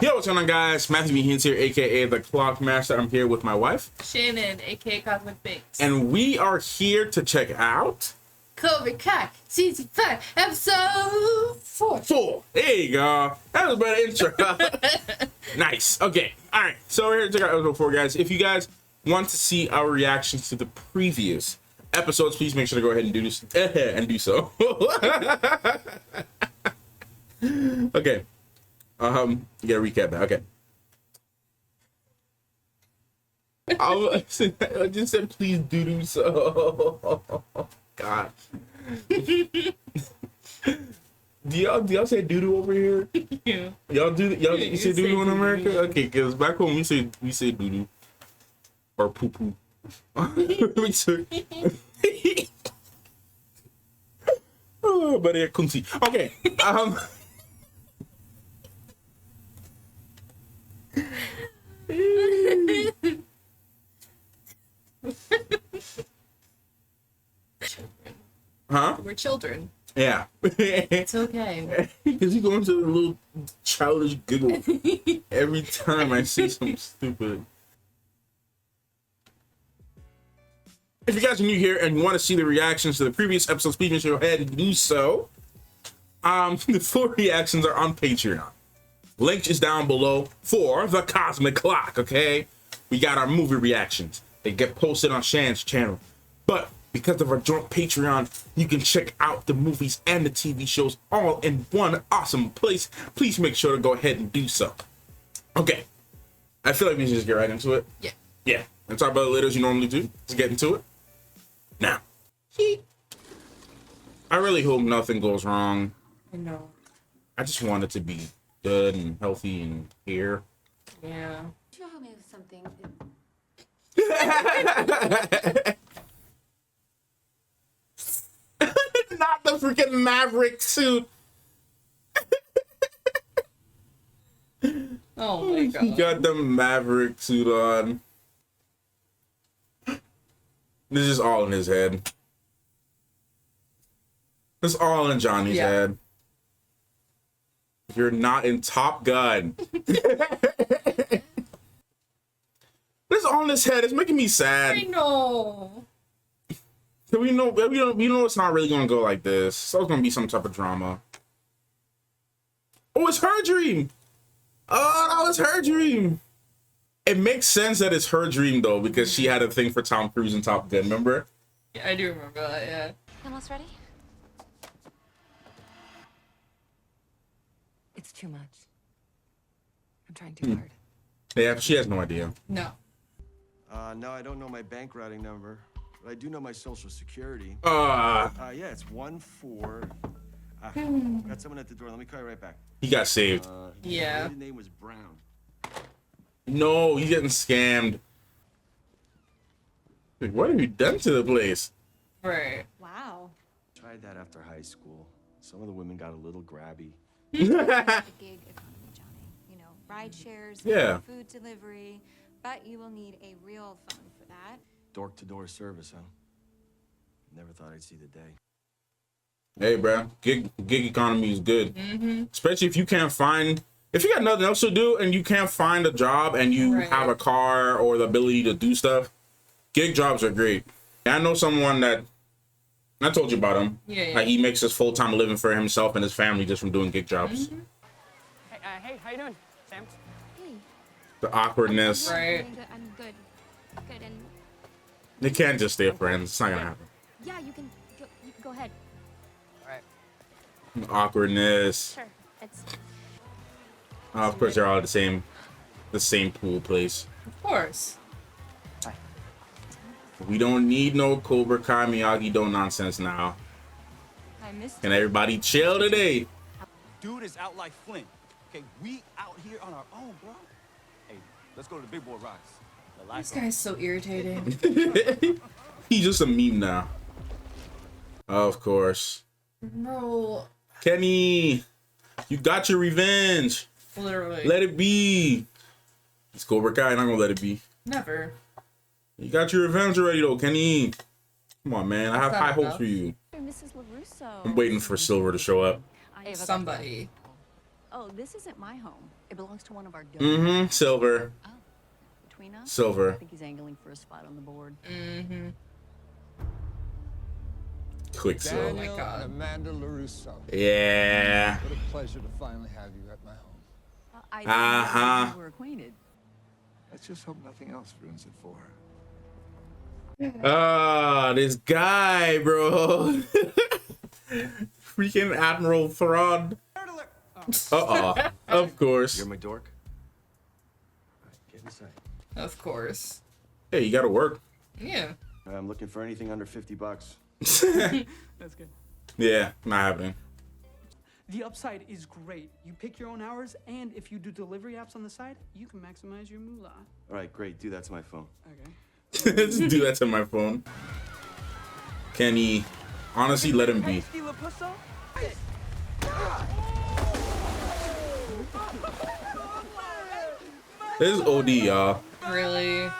Yo, what's going on, guys? Matthew B. Hintz here, aka the Clock Master. I'm here with my wife, Shannon, aka Cosmic Bakes. and we are here to check out Cobra Kai Season 5, Episode 4. There you go. That was a better intro. Nice. Okay. All right. So we're here to check out episode 4, guys. If you guys want to see our reactions to the previous episodes, please make sure to go ahead and do this and do so. Okay. You gotta recap that. Okay. I just said please do so. God. Do y'all say doo-doo over here? Yeah. Y'all you say doo-doo in America? Doo-doo. Okay, because back home we say doo-doo. Or poo-poo. Oh, but yeah, kunti. Okay. Huh? We're children. Yeah. It's okay. Because you go into a little childish giggle every time I say something stupid. If you guys are new here and you want to see the reactions to the previous episodes, please make sure to go ahead and do so. The full reactions are on Patreon. Link is down below for the Cosmic Clock, okay? We got our movie reactions. They get posted on Shan's channel. But because of our joint Patreon, you can check out the movies and the TV shows all in one awesome place. Please make sure to go ahead and do so. Okay. I feel like we should just get right into it. Yeah. Yeah. And talk about it later as you normally do. Let's get into it. Now. I really hope nothing goes wrong. I know. I just want it to be good and healthy and here. Yeah. Do you help me with something? Not the freaking Maverick suit. Oh my god. He got the Maverick suit on. This is all in his head. This is all in Johnny's head. You're not in Top Gun. This is all in his head. It's making me sad. I know. We know it's not really gonna go like this. So it's gonna be some type of drama. Oh, it's her dream. Oh, that was her dream. It makes sense that it's her dream though, because she had a thing for Tom Cruise in Top Gun. Remember? Yeah, I do remember that. Yeah. Almost ready? It's too much. I'm trying too hard. Yeah, she has no idea. No. No, I don't know my bank routing number, but I do know my social security. Ah, Yeah, it's 14. Got someone at the door. Let me call you right back. he got saved. Yeah. His name was Brown. No, he's getting scammed. Like, what have you done to the place? Right. Wow. Tried that after high school. Some of the women got a little grabby. A gig economy, Johnny. You know, ride shares, Yeah. food delivery, but you will need a real phone for that. Door-to-door service, huh? Never thought I'd see the day. Hey, bro, gig economy is good, especially if you can't find. If you got nothing else to do and you can't find a job and you have a car or the ability to do stuff, gig jobs are great. I know someone that I told you about him. Yeah. Like, he makes his full-time living for himself and his family just from doing gig jobs. Hey, how you doing, Sam? Hey. The awkwardness. Right. I'm good. Good, and They can't just stay friends. It's not gonna happen. yeah, you can go ahead. All right. Awkwardness. Sure. It's Of course, they're all at the same pool place. Of course. We don't need no Cobra Kai Miyagi-Do nonsense now. I missed Can everybody chill today? Dude is out like Flint. Okay, we out here on our own, bro. Hey, let's go to the big boy rocks. The This lights guy's so irritating. He's just a meme now. Of course. Bro. Kenny, you got your revenge. Literally. Let it be. It's Cobra Kai, not gonna let it be. Never. You got your revenge already though, Kenny. Come on, man. I have That's high not hopes enough. for you. Mrs. Larusso. I'm waiting for Silver to show up. Somebody. Oh, this isn't my home. It belongs to one of our donors. Silver. Oh, between us? Silver. I think he's angling for a spot on the board. Quicksilver. Oh my God. and Amanda Larusso. Yeah. What a pleasure to finally have you at my home. I didn't know we were acquainted. Let's just hope nothing else ruins it for her. Ah, this guy, bro. Freaking Admiral Throd. Of course. You're my dork? All right, get inside. Of course. Hey, you gotta work. Yeah. I'm looking for anything under $50. That's good. Yeah, not happening. The upside is great. You pick your own hours, and if you do delivery apps on the side, you can maximize your moolah. All right, great. Do that to my phone. Okay. Just do that to my phone. Kenny, honestly, let him be. This is OD, y'all. Really?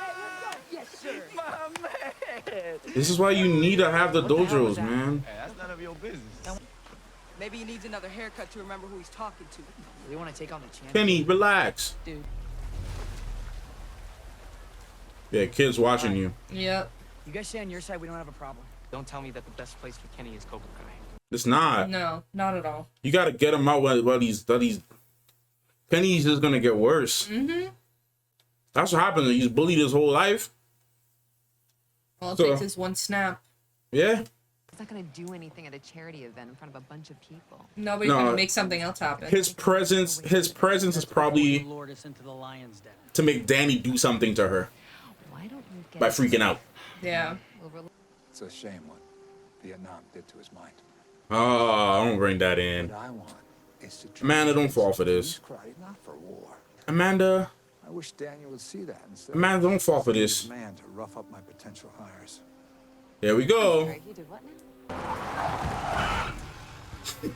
This is why you need to have the dojos, man. Hey, that's none of your business. Maybe he needs another haircut to remember who he's talking to. You want to take on the champ? Kenny, relax. Dude. Yeah, kids watching you. Yep. You guys say on your side we don't have a problem. Don't tell me that the best place for Kenny is Cobra Kai. It's not. No, not at all. You gotta get him out while he's Kenny's just gonna get worse. That's what happens. He's bullied his whole life. All it So- takes is one snap. Yeah. He's not gonna do anything at a charity event in front of a bunch of people. Nobody's No. gonna make something else happen. His presence is probably Lured us into the lion's den. to make Danny do something to her Why don't you get by freaking out. Yeah. It's a shame what Vietnam did to his mind. Oh, don't bring that in. What I want is to train Amanda, don't fall for use this. karate, not for war. Amanda, I wish Daniel would see that instead. Amanda, don't fall for of this. man to rough up my potential hires. There we go. Sorry, he did what now?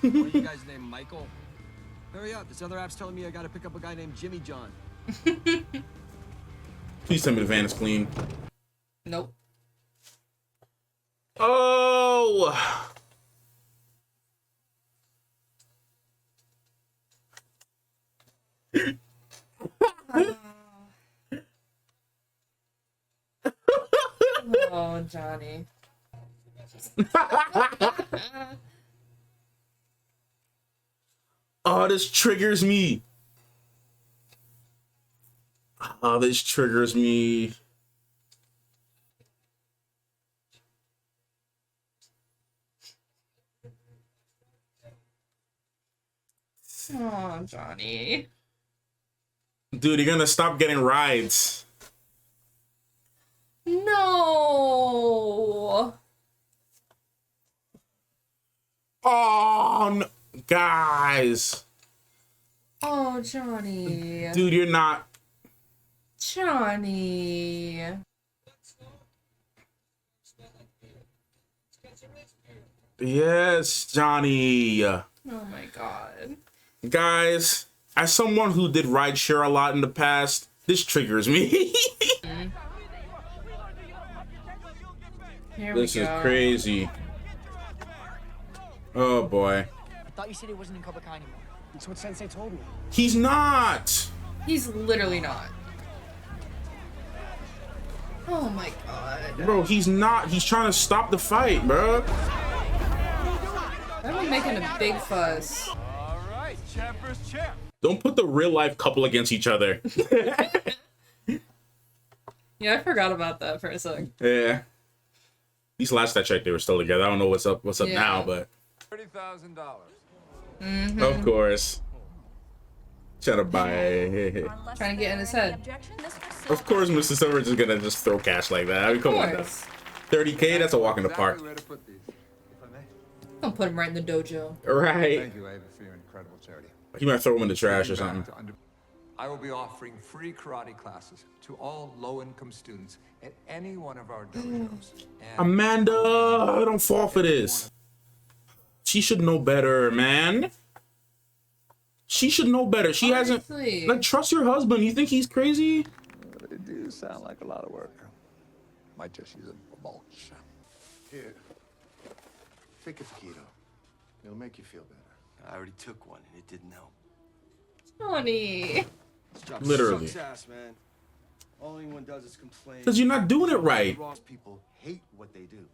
What are you guys named Michael? Hurry up. This other app's telling me I gotta pick up a guy named Jimmy John. Please tell me the van is clean. Nope. Oh. Oh, Johnny. Oh, this triggers me. Oh, this triggers me. Oh, Johnny. Dude, you're gonna stop getting rides. No. Oh, no. Guys. Oh, Johnny. Dude, you're not. Johnny. Yes, Johnny. Oh my God. Guys, as someone who did rideshare a lot in the past, this triggers me. Here This we is go. crazy. Oh boy. I thought you said he wasn't in Cobra Kai anymore. That's what Sensei told me. He's not. He's literally not. Oh my God. Bro, he's not. He's trying to stop the fight, bro. Why are we making a big fuss? All right, champ versus champ. Don't put the real life couple against each other. Yeah, I forgot about that for a sec. Yeah. At least last I checked, they were still together. I don't know what's up Yeah. now, but $30,000. of course. Trying to buy. Trying to get in his head. Of course, Mr. Silver is gonna just throw cash like that. I mean, come on, now. course. 30K, that's a walk in the park. Exactly where to put these, if I may. Don't put him right in the dojo. Right. Thank you, Ava, for your incredible charity. He might throw him in the trash or something. I will be offering free karate classes to all low-income students at any one of our dojos. And Amanda, don't fall for this. She should know better, man. She should know better. She hasn't. Honestly. Like, trust your husband. You think he's crazy? They do sound like a lot of work. Might just use a mulch. Here. Take a fajito. It'll make you feel better. I already took one and it didn't help. Johnny. This job Literally. sucks ass, man. All anyone does is complain. Because you're not doing it right. People hate what they do.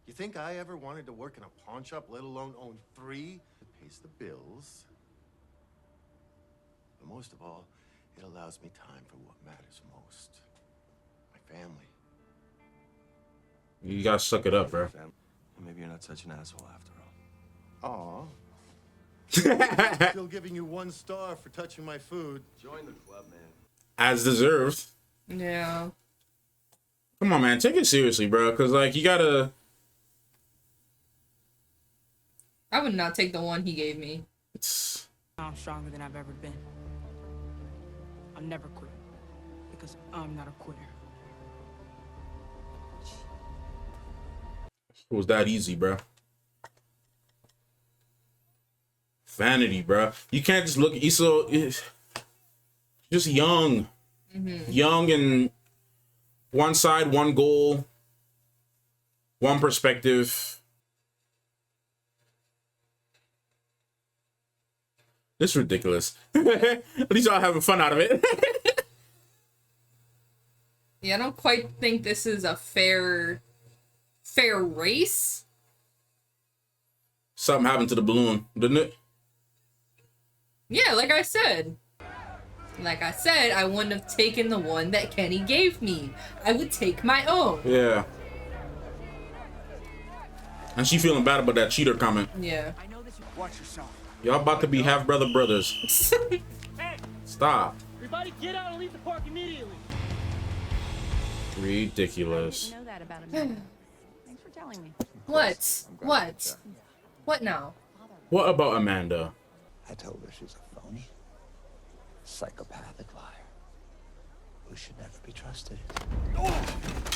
You think I ever wanted to work in a pawn shop, let alone own 3? It pays the bills. But most of all, it allows me time for what matters most. My family. You gotta suck it up, bro. Maybe you're not such an asshole after all. Aw. Still giving you 1 star for touching my food. Join the club, man. As deserved. Yeah. Come on, man. Take it seriously, bro. Because, like, you gotta... I would not take the one he gave me. I'm stronger than I've ever been. I'll never quit. Because I'm not a quitter. It was that easy, bro. Vanity, bro. You can't just look at you so just young. Young and one side, one goal, one perspective. This is ridiculous. At least y'all having fun out of it. Yeah, I don't quite think this is a fair race. Something happened to the balloon, didn't it? Yeah, like I said, I wouldn't have taken the one that Kenny gave me. I would take my own. Yeah. And she feeling bad about that cheater comment. Yeah. Watch yourself. Y'all about to be half brother brothers. Hey, Stop. everybody get out and leave the park immediately. Ridiculous. I didn't know that about Amanda. Thanks for telling me. What? What? What now? What about Amanda? I told her she's a phony, psychopathic liar who should never be trusted.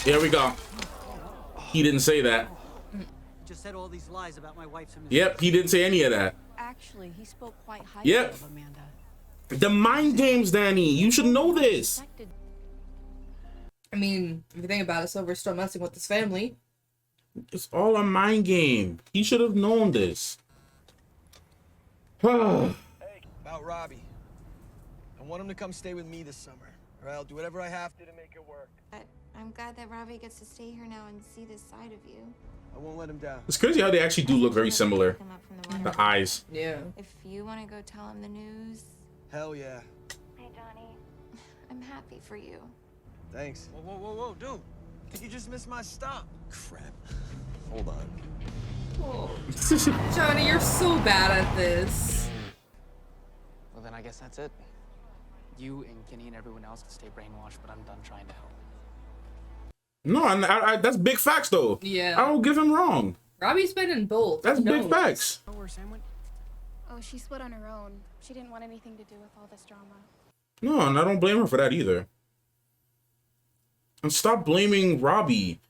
Here we go. He didn't say that. Just said all these lies about my wife's a Yep, he didn't say any of that. Actually, he spoke quite highly Yep. of Amanda. The mind games, Danny. You should know this. I mean, if you think about it, Silver's still messing with his family. It's all a mind game. He should have known this. About Robbie. I want him to come stay with me this summer. Or I'll do whatever I have to make it work. I'm glad that Robbie gets to stay here now and see this side of you. I won't let him down. It's crazy how they actually do look very similar. The eyes. Yeah. If you want to go tell him the news. Hell yeah. Hey, Johnny. I'm happy for you. Thanks. Whoa, whoa, whoa, whoa, dude. Did you just miss my stop? Crap. Hold on. Oh. Johnny, you're so bad at this. Well, then I guess that's it. You and Kenny and everyone else can stay brainwashed, but I'm done trying to help. No, that's big facts, though. Yeah. I don't give him wrong. Robbie's been in both. That's No. big facts. Know where Sam went? Oh, she split on her own. She didn't want anything to do with all this drama. No, and I don't blame her for that either. And stop blaming Robbie.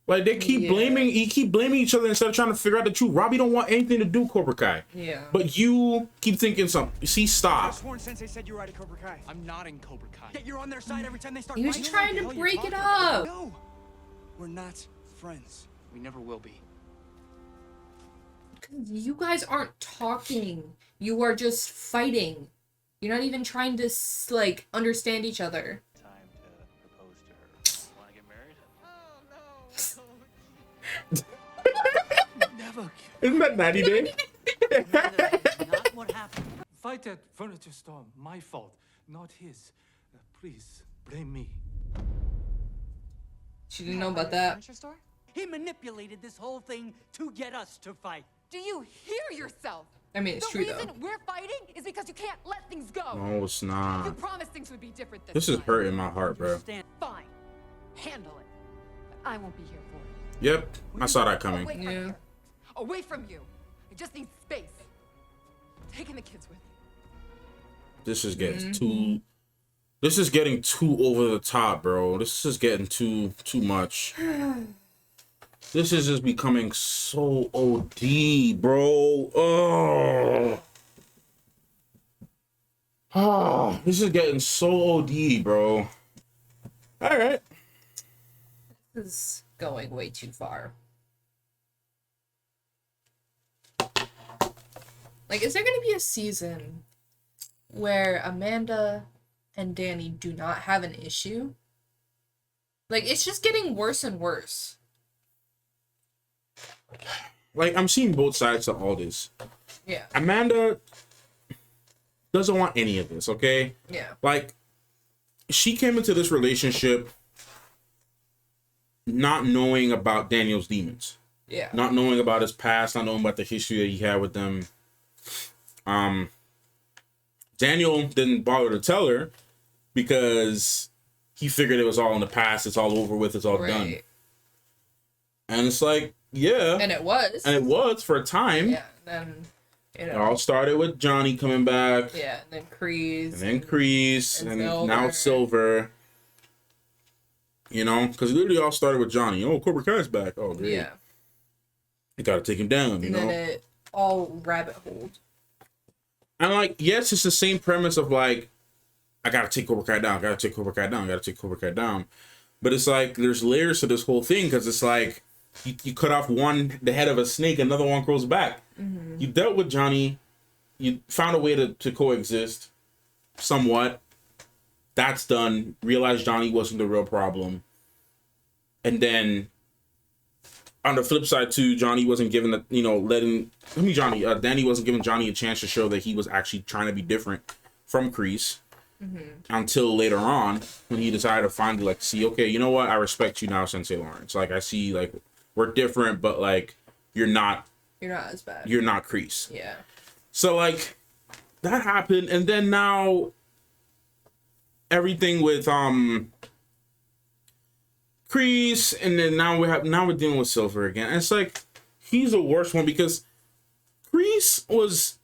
Like, they keep blaming each other instead of trying to figure out the truth. Robbie don't want anything to do with Cobra Kai. Yeah. But you keep thinking something. See, stop. Sworn Sensei said you were out of Cobra Kai. I'm not in Cobra Kai. Yet you're on their side every time they start He was fighting. trying to break it up. No, we're not friends. We never will be. You guys aren't talking. You are just fighting. You're not even trying to, like, understand each other. Time to propose to her. Want to get married? Never. Isn't that 90 Day? Not what happened. Fight at furniture store. My fault, not his. Please blame me. She didn't know about that. Furniture store? He manipulated this whole thing to get us to fight. Do you hear yourself? I mean, it's true, The reason though. we're fighting is because you can't let things go. No, it's not. You promised things would be different This is time. hurting my heart, bro. Fine. Handle it. But I won't be here for it. Yep, I saw that coming. Away from here. Away from you. I just need space. I'm taking the kids with me. This is getting too. This is getting too over the top, bro. This is getting too much. This is just becoming so OD, bro. Oh, this is getting so OD, bro. All right. This is going way too far. Like, is there gonna be a season where Amanda and Danny do not have an issue. Like, it's just getting worse and worse. Like, I'm seeing both sides to all this. Yeah. Amanda doesn't want any of this, okay? Yeah. Like, she came into this relationship not knowing about Daniel's demons. Yeah. Not knowing about his past, not knowing about the history that he had with them. Daniel didn't bother to tell her because he figured it was all in the past, it's all over with, it's all done. And it's like, yeah. And it was. And it was for a time. Yeah, and then, you know. It all started with Johnny coming back. Yeah, and then Kreese. And then Kreese. And Silver. now Silver. You know? Because it literally all started with Johnny. Oh, Cobra Kai's back. Oh, great. Yeah. You gotta take him down, you know? And then it all rabbit holed. And like, yes, it's the same premise of like, I gotta take Cobra Kai down, gotta take Cobra Kai down, gotta take Cobra Kai down. But it's like, there's layers to this whole thing, because it's like, you cut off the head of a snake, another one grows back. Mm-hmm. You dealt with Johnny, you found a way to coexist, somewhat. That's done. Realized Johnny wasn't the real problem. And then, on the flip side too, Johnny wasn't given Danny wasn't giving Johnny a chance to show that he was actually trying to be different from Kreese. Mm-hmm. Until later on, when he decided to finally like see, okay, you know what, I respect you now, Sensei Lawrence. Like, I see, like, we're different, but like, you're not as bad. You're not Kreese. Yeah. So like, that happened, and then now everything with Kreese, and then now we're dealing with Silver again. And it's like, he's the worst one, because Kreese was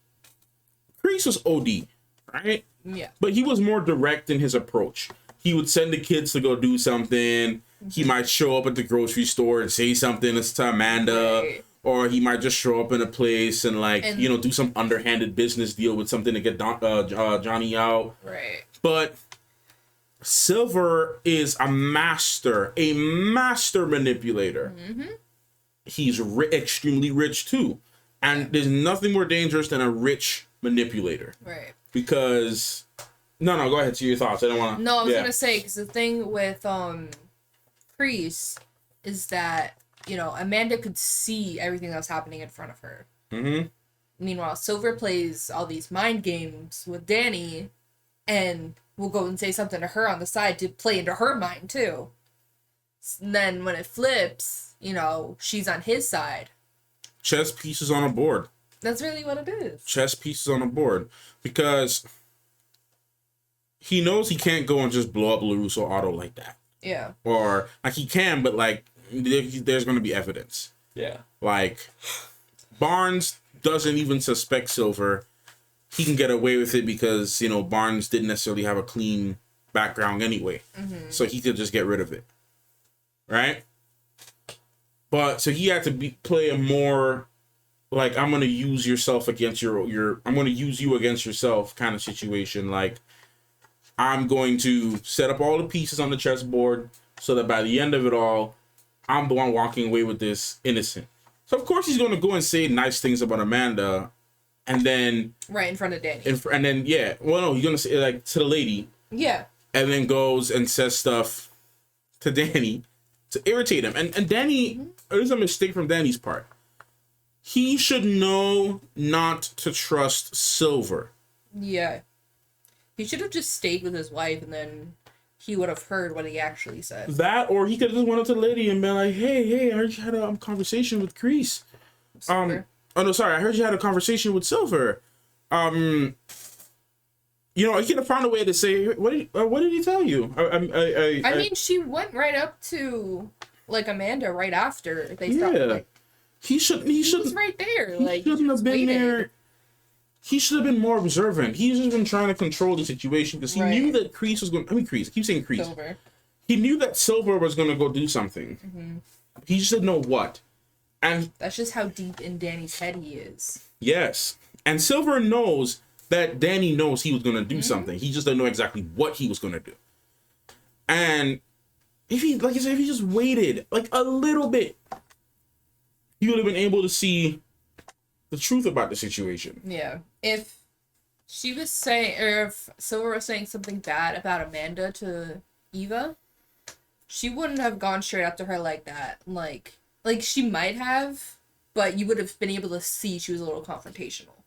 OD, right? Yeah. But he was more direct in his approach. He would send the kids to go do something. He might show up at the grocery store and say something to Amanda. Right. Or he might just show up in a place and do some underhanded business deal with something to get Johnny out. Right. But Silver is a master manipulator. Mm-hmm. He's extremely rich too. And there's nothing more dangerous than a rich manipulator. Right. Because no, go ahead. See your thoughts. I don't want to. No, I was gonna say, because the thing with Kreese is that, you know, Amanda could see everything that was happening in front of her. Mm-hmm. Meanwhile, Silver plays all these mind games with Danny, and will go and say something to her on the side to play into her mind too. And then when it flips, you know, she's on his side. Chess pieces on a board. That's really what it is. Chess pieces on a board. Because he knows he can't go and just blow up Larusso Auto like that. Yeah. Or, like, he can, but, like, there's going to be evidence. Yeah. Like, Barnes doesn't even suspect Silver. He can get away with it because, you know, Barnes didn't necessarily have a clean background anyway. Mm-hmm. So he could just get rid of it. Right? But, so he had to play a more, like, I'm going to use yourself against I'm going to use you against yourself kind of situation. Like, I'm going to set up all the pieces on the chessboard so that by the end of it all, I'm the one walking away with this innocent. So, of course, he's going to go and say nice things about Amanda. And then... Right in front of Danny. And then, yeah. Well, no, he's going to say, like, to the lady. Yeah. And then goes and says stuff to Danny to irritate him. And Danny... There's a mistake from Danny's part. He should know not to trust Silver. Yeah. He should have just stayed with his wife, and then he would have heard what he actually said. That, or he could have just went up to the lady and been like, hey, I heard you had a conversation with Kreese. Silver. Oh, no, sorry. I heard you had a conversation with Silver. You know, he could have found a way to say, what did he tell you? I mean, she went right up to, like, Amanda right after they stopped. Yeah. Like, he was right there. Like, he shouldn't have been there. He should have been more observant. He's just been trying to control the situation because he knew that Kreese was going. Kreese. I keep saying Kreese. Silver. He knew that Silver was going to go do something. Mm-hmm. He just didn't know what. And that's just how deep in Danny's head he is. Yes, and Silver knows that Danny knows he was going to do something. He just didn't know exactly what he was going to do. And if he, like I said, if he just waited like a little bit, he would have been able to see the truth about the situation. Yeah. If She was saying, or if Silver was saying something bad about Amanda to Eva, she wouldn't have gone straight up to her like that. Like she might have, but you would have been able to see she was a little confrontational.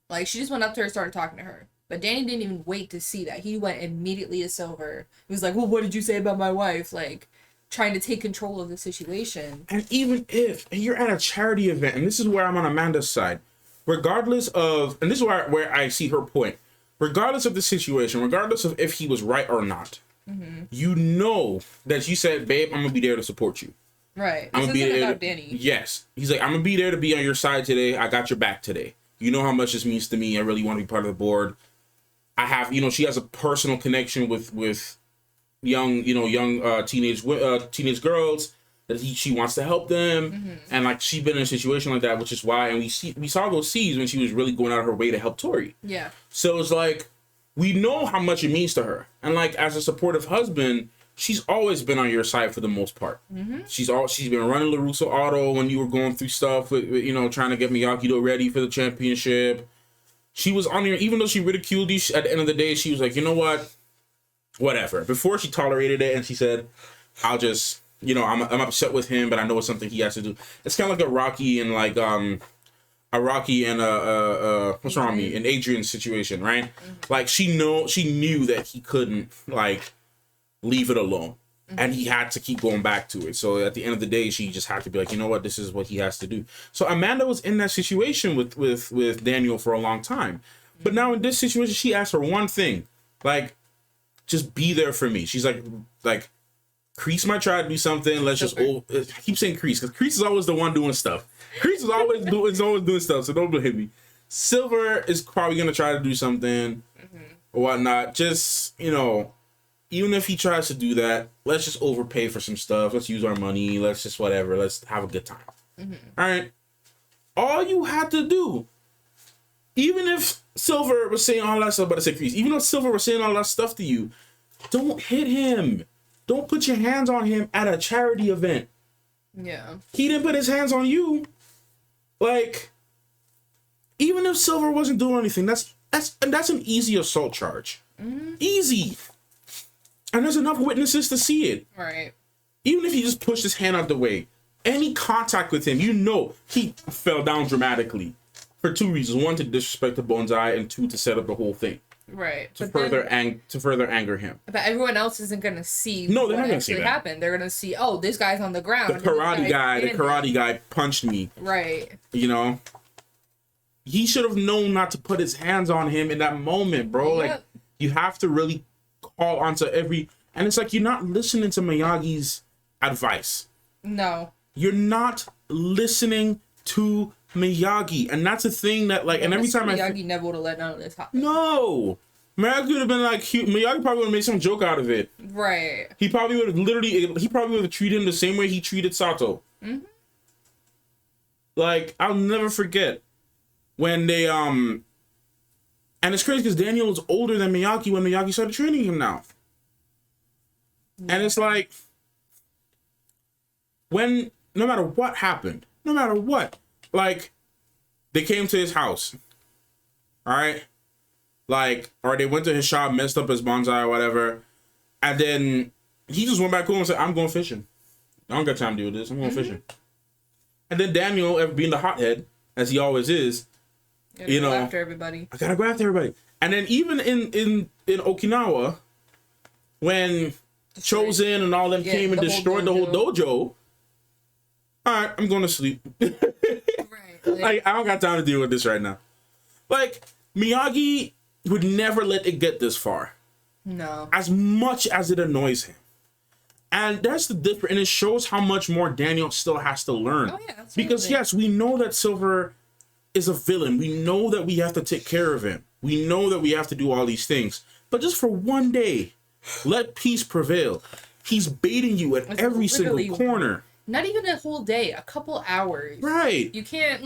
Like, she just went up to her and started talking to her. But Danny didn't even wait to see that. He went immediately to Silver. He was like, well, what did you say about my wife? Like, trying to take control of the situation. And even if you're at a charity event, and this is where I'm on Amanda's side, regardless of, and this is where I see her point, regardless of the situation, regardless of if he was right or not, you know that you said, babe, I'm gonna be there to support you. Right. I'm gonna be there about Danny. Yes. He's like, I'm gonna be there to be on your side today. I got your back today. You know how much this means to me. I really want to be part of the board. I have, she has a personal connection with young teenage girls that she wants to help them, and like she's been in a situation like that, which is why, and we saw those seeds when she was really going out of her way to help Tori. Yeah. So it's like we know how much it means to her, and like as a supportive husband, she's always been on your side for the most part. She's been running Larusso Auto when you were going through stuff with trying to get Miyagi-Do ready for the championship. She was on here, even though she ridiculed you. At the end of the day, she was like, you know what, whatever. Before she tolerated it, and she said, I'll just, I'm upset with him, but I know it's something he has to do. It's kind of like a Rocky and what's wrong with me, an Adrian situation, right? Like she knew that he couldn't like leave it alone, and he had to keep going back to it. So at the end of the day, she just had to be like, you know what, this is what he has to do. So Amanda was in that situation with Daniel for a long time, but now in this situation, she asked her one thing, like, just be there for me. She's like Kreese might try to do something. Let's just I keep saying Kreese because Kreese is always the one doing stuff. Kreese is always doing stuff. So don't blame me. Silver is probably gonna try to do something or whatnot. Just even if he tries to do that, let's just overpay for some stuff. Let's use our money. Let's just whatever. Let's have a good time. All right. All you had to do, even if Silver was saying all that stuff, but I said Kreese, even if Silver was saying all that stuff to you, don't hit him. Don't put your hands on him at a charity event. Yeah. He didn't put his hands on you. Like, even if Silver wasn't doing anything, that's an easy assault charge. Easy. And there's enough witnesses to see it. Right. Even if he just pushed his hand out the way, any contact with him, he fell down dramatically. For two reasons. One, to disrespect the Bonsai, and two, to set up the whole thing. Right. To further anger him. But everyone else isn't going to see they're not going to see what happened. They're going to see, oh, this guy's on the ground. The karate guy punched me. Right. He should have known not to put his hands on him in that moment, bro. Yep. Like, you have to really call onto and it's like you're not listening to Miyagi's advice. No. You're not listening to Miyagi, and that's a thing that and every time Miyagi never would have let none of this happen. No, Miyagi would have been like, Miyagi probably would have made some joke out of it. Right. He probably would have treated him the same way he treated Sato. Like, I'll never forget when they and it's crazy because Daniel was older than Miyagi when Miyagi started training him now. Yeah. And it's like, when no matter what happened, like, they came to his house, all right? Like, or they went to his shop, messed up his bonsai or whatever, and then he just went back home and said, I'm going fishing. I don't got time to do this. I'm going fishing. And then Daniel, being the hothead, as he always is, go after everybody. I gotta go after everybody. And then even in Okinawa, when Chosen and all them came and destroyed the whole dojo, all right, I'm going to sleep. Like, I don't got time to deal with this right now. Like, Miyagi would never let it get this far. No. As much as it annoys him. And that's the difference. And it shows how much more Daniel still has to learn. Oh, yeah, because, yes, we know that Silver is a villain. We know that we have to take care of him. We know that we have to do all these things. But just for one day, let peace prevail. He's baiting you at every single corner. Not even a whole day, a couple hours. Right. You can't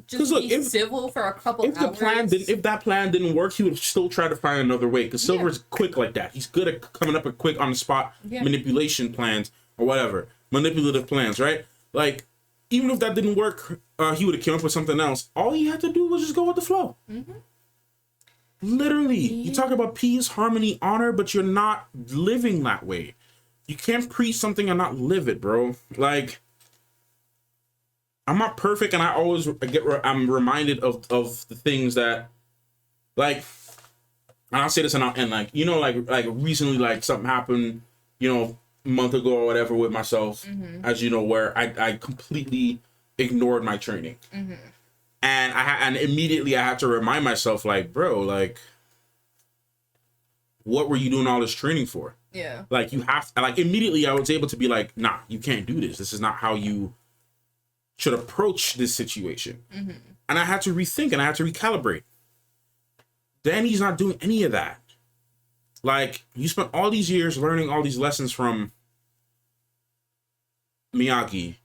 just be civil for a couple hours. If that plan didn't work, he would still try to find another way. Because Silver's quick like that. He's good at coming up with quick on the spot manipulation plans or whatever. Manipulative plans, right? Like, even if that didn't work, he would have come up with something else. All he had to do was just go with the flow. Literally, you talk about peace, harmony, honor, but you're not living that way. You can't preach something and not live it, bro. Like, I'm not perfect, and I'm reminded of the things that, like, and I'll say this and like, you know, like recently, like something happened, you know, a month ago or whatever with myself, as you know, where I completely ignored my training. And immediately I had to remind myself, like, bro, like, what were you doing all this training for? Yeah. Like, you have to, like, immediately I was able to be like, nah, you can't do this. This is not how you should approach this situation. And I had to rethink and I had to recalibrate. Danny's not doing any of that. Like, you spent all these years learning all these lessons from Miyagi,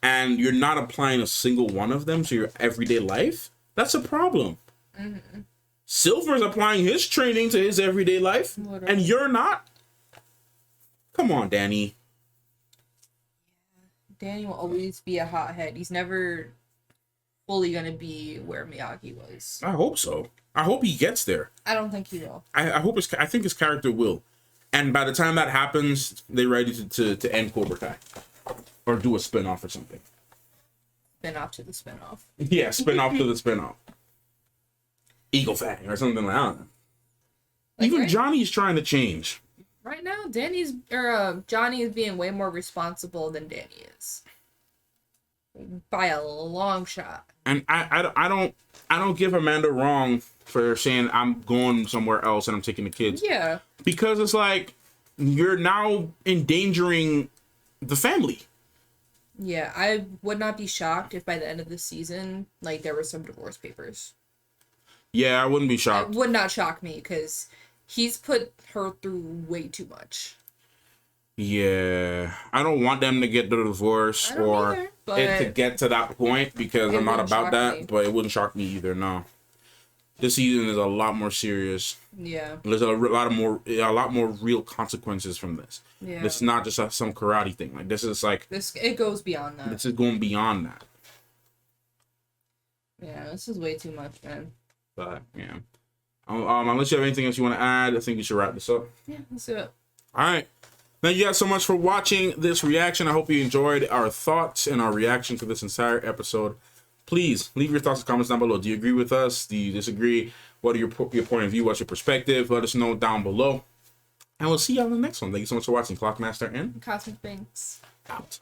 and you're not applying a single one of them to your everyday life. That's a problem. Silver's applying his training to his everyday life, and you're not. Come on, Danny. Danny will always be a hothead. He's never fully gonna be where Miyagi was. I hope so. I hope he gets there. I don't think he will. I think his character will. And by the time that happens, they're ready to end Cobra Kai. Or do a spin-off or something. Spin-off to the spin-off. Yeah, spin-off to the spin-off. Eagle Fang or something like that. Like, even right? Johnny's trying to change. Right now, Johnny is being way more responsible than Danny is. By a long shot. And I don't give Amanda wrong for saying I'm going somewhere else and I'm taking the kids. Yeah. Because it's like, you're now endangering the family. Yeah, I would not be shocked if by the end of the season, like, there were some divorce papers. Yeah, I wouldn't be shocked. It would not shock me, because he's put her through way too much. Yeah, I don't want them to get the divorce or either, it to get to that point, because I'm not about that. me. But it wouldn't shock me either. No, this season is a lot more serious. Yeah, there's a lot more real consequences from this. Yeah, it's not just some karate thing. Like, this is like it goes beyond that. This is going beyond that. Yeah, this is way too much, man. But yeah, unless you have anything else you want to add, I think we should wrap this up. Yeah, let's do it. All right. Thank you guys so much for watching this reaction. I hope you enjoyed our thoughts and our reaction to this entire episode. Please leave your thoughts and comments down below. Do you agree with us? Do you disagree? What are your point of view? What's your perspective? Let us know down below. And we'll see you on the next one. Thank you so much for watching. Clockmaster and Cosmic Banks. Out.